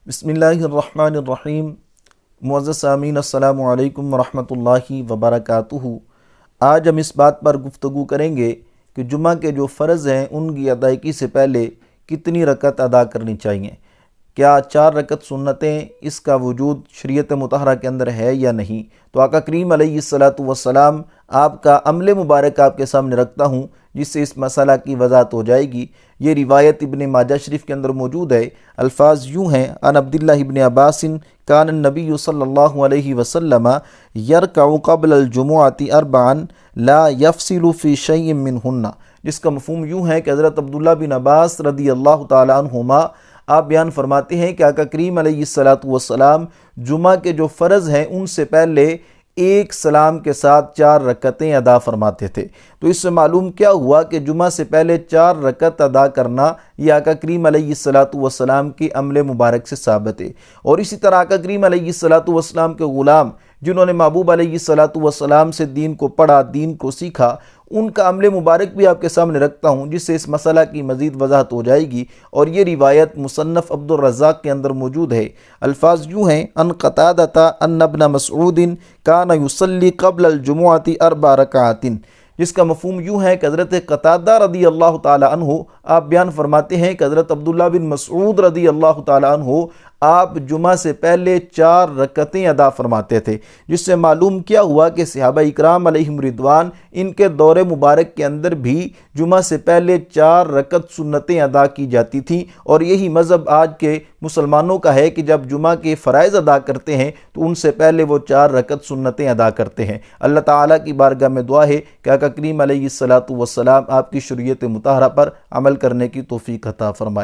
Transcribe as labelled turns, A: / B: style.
A: بسم اللہ الرحمن الرحیم۔ معزز سامعین، السلام علیکم ورحمۃ اللہ وبرکاتہ۔ آج ہم اس بات پر گفتگو کریں گے کہ جمعہ کے جو فرض ہیں ان کی ادائیگی سے پہلے کتنی رکعت ادا کرنی چاہیے۔ کیا 4 رکعت سنتیں اس کا وجود شریعت مطہرہ کے اندر ہے یا نہیں؟ تو آقا کریم علیہ الصلاۃ والسلام آپ کا عمل مبارک آپ کے سامنے رکھتا ہوں جس سے اس مسئلہ کی وضاحت ہو جائے گی۔ یہ روایت ابن ماجہ شریف کے اندر موجود ہے۔ الفاظ یوں ہیں: عن عبداللہ ابن عباس کان النبی صلی اللہ علیہ وسلم یرکع قبل الجمعۃ اربعا لا یفصل فی شیء منہن، جس کا مفہوم یوں ہے کہ حضرت عبداللہ بن عباس رضی اللہ تعالی عنہما آپ بیان فرماتے ہیں کہ آقا کریم علیہ الصلاۃ والسلام جمعہ کے جو فرض ہیں ان سے پہلے ایک سلام کے ساتھ 4 رکعتیں ادا فرماتے تھے۔ تو اس سے معلوم کیا ہوا کہ جمعہ سے پہلے 4 رکعت ادا کرنا یہ آقا کریم علیہ الصلاۃ والسلام کے عمل مبارک سے ثابت ہے۔ اور اسی طرح آقا کریم علیہ الصلاۃ والسلام کے غلام جنہوں نے محبوب علیہ الصلاۃ والسلام سے دین کو پڑھا، دین کو سیکھا، ان کا عمل مبارک بھی آپ کے سامنے رکھتا ہوں جس سے اس مسئلہ کی مزید وضاحت ہو جائے گی۔ اور یہ روایت مصنف عبد الرزاق کے اندر موجود ہے۔ الفاظ یوں ہیں: ان قتادہ ان ابن مسعود کان یصلی قبل الجمعۃ 4 رکعات، جس کا مفہوم یوں ہے کہ حضرت قتادہ رضی اللہ تعالی عنہ آپ بیان فرماتے ہیں کہ حضرت عبداللہ بن مسعود رضی اللہ تعالی عنہ آپ جمعہ سے پہلے 4 رکعتیں ادا فرماتے تھے، جس سے معلوم کیا ہوا کہ صحابہ اکرام علیہم رضوان ان کے دور مبارک کے اندر بھی جمعہ سے پہلے 4 رکعت سنتیں ادا کی جاتی تھیں۔ اور یہی مذہب آج کے مسلمانوں کا ہے کہ جب جمعہ کے فرائض ادا کرتے ہیں تو ان سے پہلے وہ 4 رکعت سنتیں ادا کرتے ہیں۔ اللہ تعالیٰ کی بارگاہ میں دعا ہے کہ آقا کریم علیہ الصلاۃ والسلام آپ کی شریعت مطہرہ پر عمل کرنے کی توفیق عطا فرمائے۔